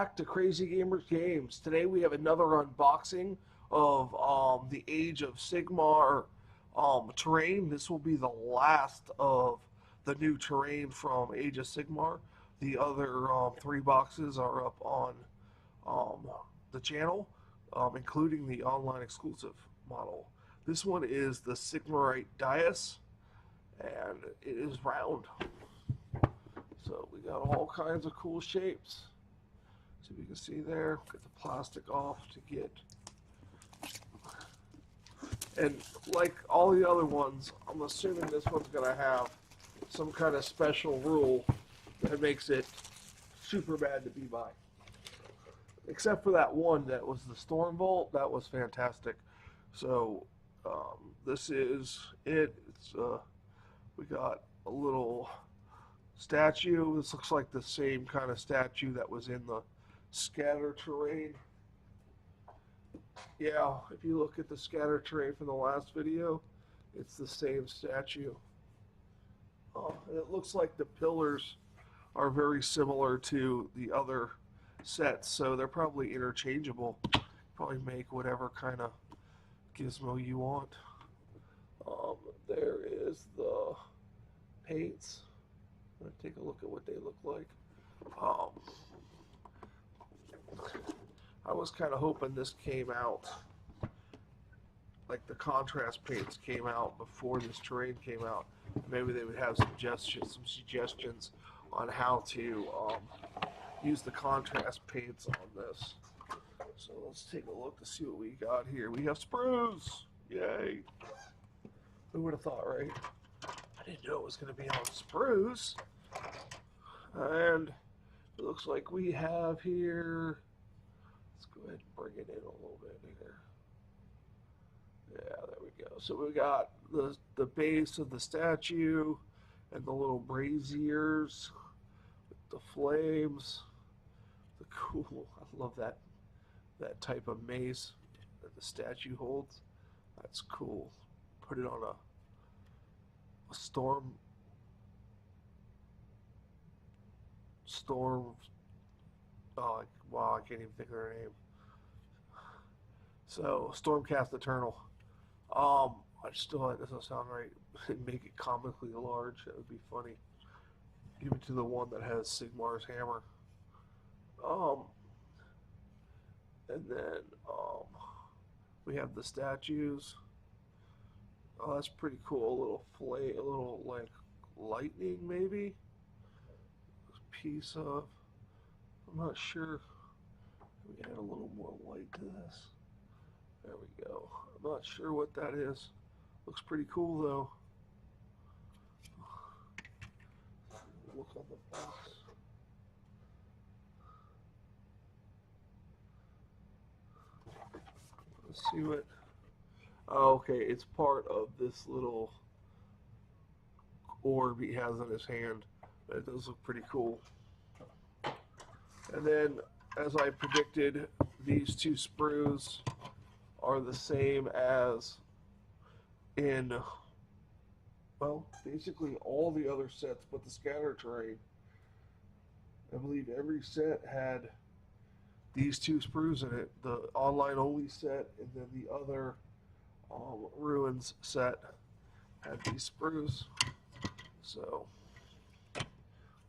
Back to Crazy Gamers Games. Today we have another unboxing of the Age of Sigmar terrain. This will be the last of the new terrain from Age of Sigmar. The other three boxes are up on um, the channel, including the online exclusive model. This one is the Sigmarite Dais, and it is round. So we got all kinds of cool shapes. So you can see there, get the plastic off to get, and like all the other ones, I'm assuming this one's going to have some kind of special rule that makes it super bad to be by. Except for that one that was the Storm Bolt, that was fantastic. So this is it. We got a little statue. This looks like the same kind of statue that was in the scatter terrain. Yeah, if you look at the scatter terrain from the last video, it's the same statue. And it looks like the pillars are very similar to the other sets, so they're probably interchangeable. Probably make whatever kind of gizmo you want. There is the paints. I'm going to take a look at what they look like. I was kind of hoping this came out, like the contrast paints came out before this terrain came out. Maybe they would have some suggestions on how to use the contrast paints on this. So let's take a look to see what we got here. We have Sprues! Yay! Who would have thought, right? I didn't know it was going to be on Sprues. And it looks like we have here, let's go ahead and bring it in a little bit here. Yeah, there we go. So we got the base of the statue and the little braziers with the flames. The cool, I love that type of mace that the statue holds. That's cool. Put it on a storm, oh, wow, I can't even think of her name. So, Stormcast Eternal. I still, that doesn't sound right. Make it comically large. That would be funny. Give it to the one that has Sigmar's hammer. And then, we have the statues. Oh, that's pretty cool. A little flame, a little like lightning, maybe. Piece of. I'm not sure. We add a little more light to this. There we go. I'm not sure what that is. Looks pretty cool though. Look on the box. Let's see what. Oh, okay, it's part of this little orb he has in his hand. It does look pretty cool. And then, as I predicted, these two sprues are the same as in, well, basically all the other sets but the scatter terrain. I believe every set had these two sprues in it. The online only set and then the other Ruins set had these sprues. So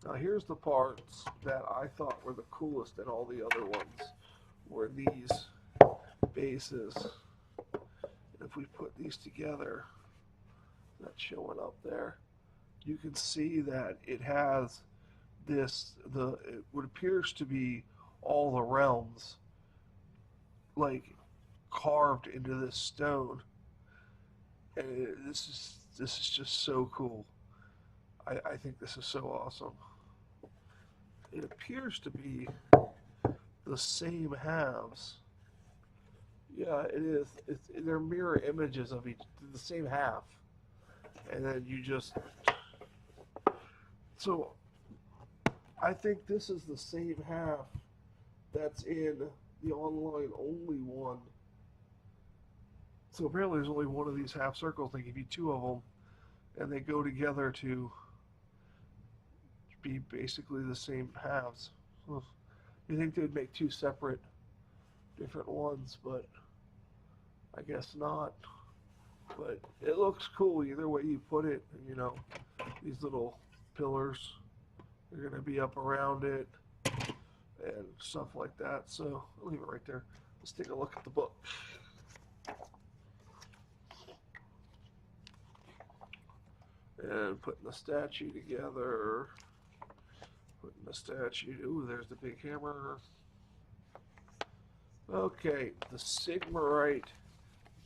now here's the parts that I thought were the coolest in all the other ones, were these bases. And if we put these together, that's showing up there, you can see that it has this, what appears to be all the realms like carved into this stone. And this is just so cool. I think this is so awesome. It appears to be the same halves. Yeah, it is. They're mirror images of the same half. And then you just... So, I think this is the same half that's in the online only one. So apparently there's only one of these half circles. They give you two of them, and they go together to be basically the same halves. So You think they would make two separate, different ones, but I guess not. But it looks cool either way you put it. You know, these little pillars are going to be up around it and stuff like that. So I'll leave it right there. Let's take a look at the book. And putting the statue together. Putting the statue. Ooh, there's the big hammer. Okay, the Sigmarite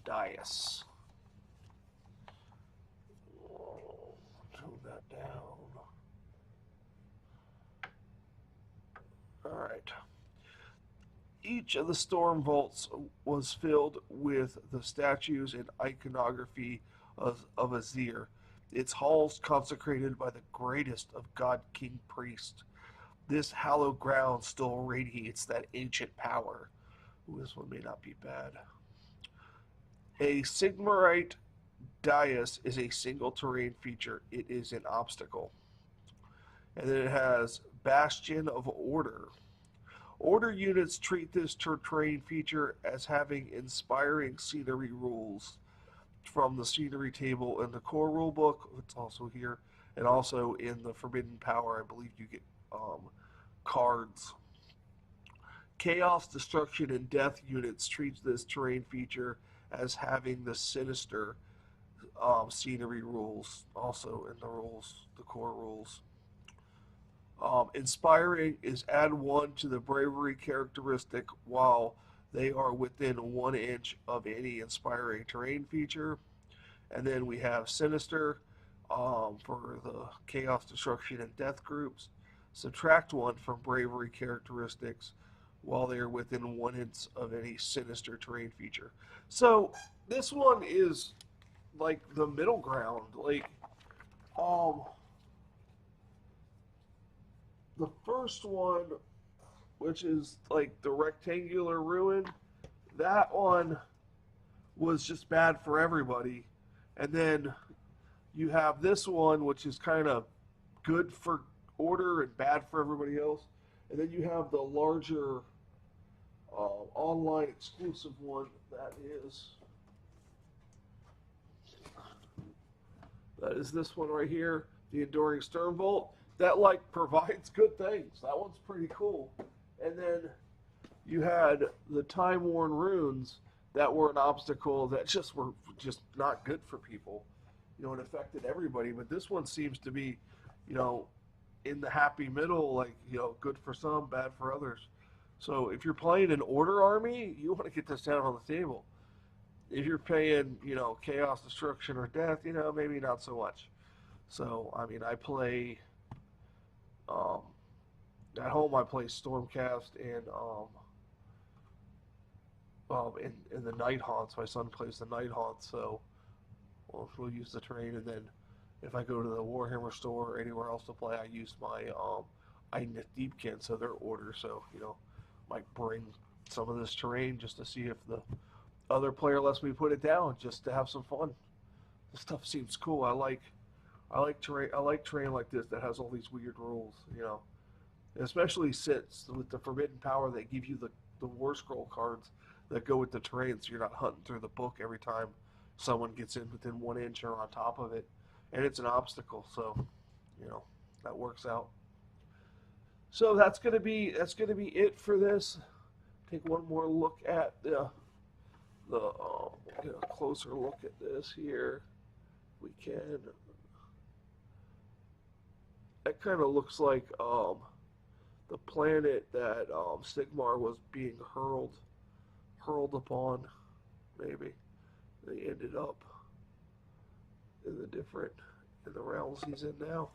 Dais. Tone that down. Alright. Each of the storm vaults was filled with the statues and iconography of Azir, its halls consecrated by the greatest of God King priests. This hallowed ground still radiates that ancient power. Ooh, this one may not be bad. A Sigmarite Dais is a single terrain feature. It is an obstacle. And then it has Bastion of Order. Order units treat this terrain feature as having inspiring scenery rules from the scenery table in the core rulebook. It's also here. And also in the Forbidden Power, I believe you get cards. Chaos, Destruction, and Death units treat this terrain feature as having the sinister scenery rules, also in the rules, the core rules. Inspiring is add 1 to the bravery characteristic while they are within 1 inch of any inspiring terrain feature. And then we have Sinister for the Chaos, Destruction, and Death groups. Subtract 1 from bravery characteristics while they are within 1 inch of any sinister terrain feature. So this one is like the middle ground. Like, the first one, which is like the rectangular ruin, that one was just bad for everybody. And then you have this one, which is kind of good for order and bad for everybody else. And then you have the larger online exclusive one that is this one right here, the Enduring Stern Vault. That like provides good things. That one's pretty cool. And then you had the Time Worn Runes that were an obstacle that just were just not good for people. You know, it affected everybody. But this one seems to be, you know, in the happy middle, like, you know, good for some, bad for others. So if you're playing an order army, you want to get this down on the table. If you're playing, you know, Chaos, Destruction, or Death, you know, maybe not so much. So, I mean, I play, at home I play Stormcast and, in the Night Haunts. My son plays the Night Haunts, so we'll use the terrain. And then if I go to the Warhammer store or anywhere else to play, I use my Idnith Deepkin, so they're order. So, you know, might bring some of this terrain just to see if the other player lets me put it down, just to have some fun. This stuff seems cool. I like terrain. I like terrain like this that has all these weird rules. You know, especially since with the Forbidden Power, they give you the War Scroll cards that go with the terrain, so you're not hunting through the book every time someone gets in within 1 inch or on top of it, and it's an obstacle. So, you know, that works out. So that's gonna be it for this. Take one more look at the get a closer look at this here. We can. That kind of looks like the planet that Sigmar was being hurled upon. Maybe they ended up in the realms he's in now.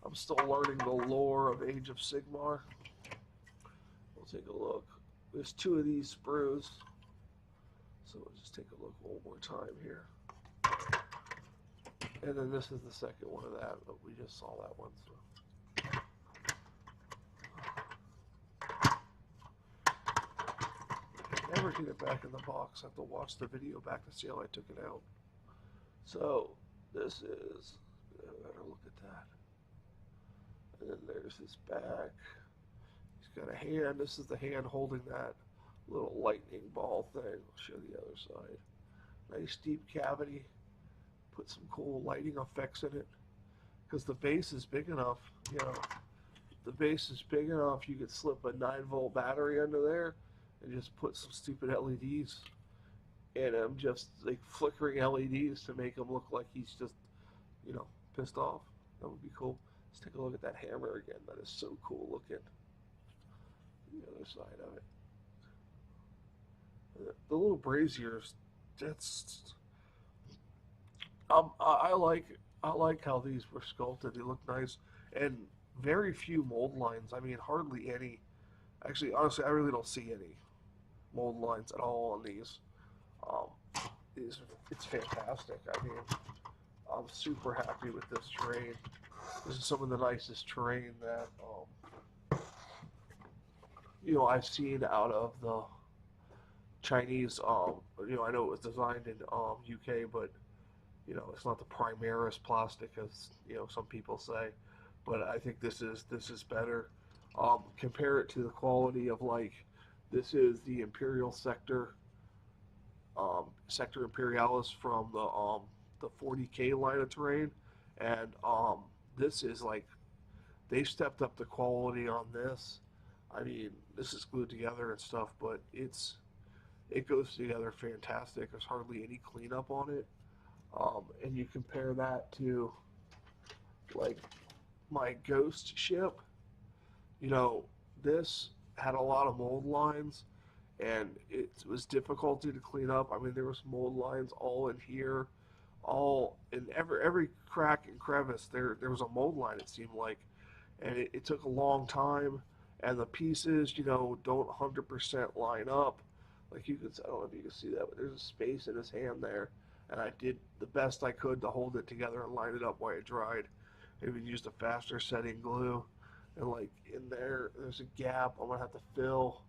I'm still learning the lore of Age of Sigmar. We'll take a look. There's 2 of these sprues. So we'll just take a look one more time here. And then this is the second one of that, but we just saw that one. So. Never get it back in the box. I have to watch the video back to see how I took it out. So this is, better look at that. And then there's his back. He's got a hand. This is the hand holding that little lightning ball thing. I'll show the other side. Nice deep cavity. Put some cool lighting effects in it. Because the base is big enough, you know, the base is big enough you could slip a 9-volt battery under there and just put some stupid LEDs in him, just like flickering LEDs to make him look like he's just, you know, pissed off. That would be cool. Let's take a look at that hammer again. That is so cool looking. The other side of it. The little braziers, that's I like how these were sculpted. They look nice and very few mold lines. I mean, hardly any. Actually, honestly, I really don't see any mold lines at all on these. Um, it's fantastic. I mean, I'm super happy with this terrain. This is some of the nicest terrain that you know, I've seen out of the Chinese. You know, I know it was designed in UK, but you know, it's not the Primaris plastic as, you know, some people say, but I think this is better. Compare it to the quality of, like, this is the Imperial Sector, Sector Imperialis from the 40K line of terrain, and this is like, they stepped up the quality on this. I mean, this is glued together and stuff, but it goes together fantastic. There's hardly any cleanup on it. And you compare that to, like, my Ghost ship, you know, this had a lot of mold lines, and it was difficulty to clean up. I mean, there was mold lines all in here, all in every crack and crevice. There was a mold line, it seemed like, and it took a long time. And the pieces, you know, don't 100% line up. Like, you can, I don't know if you can see that, but there's a space in his hand there. And I did the best I could to hold it together and line it up while it dried. Maybe used a faster setting glue, and like in there's a gap I'm gonna have to fill.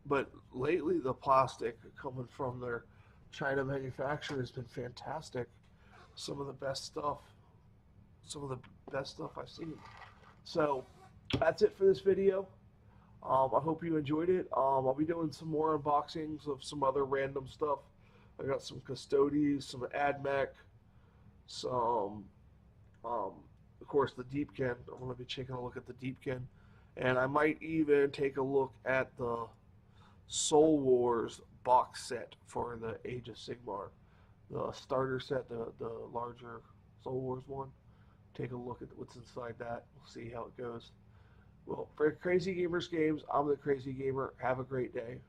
But lately the plastic coming from their China manufacturer has been fantastic. Some of the best stuff, some of the best stuff I've seen. So that's it for this video. I hope you enjoyed it. I'll be doing some more unboxings of some other random stuff. I got some Custodes, some AdMech, some, of course, the Deepkin. I'm going to be taking a look at the Deepkin. And I might even take a look at the Soul Wars box set for the Age of Sigmar. The starter set, the larger Soul Wars one. Take a look at what's inside that. We'll see how it goes. Well, for Crazy Gamers Games, I'm the Crazy Gamer. Have a great day.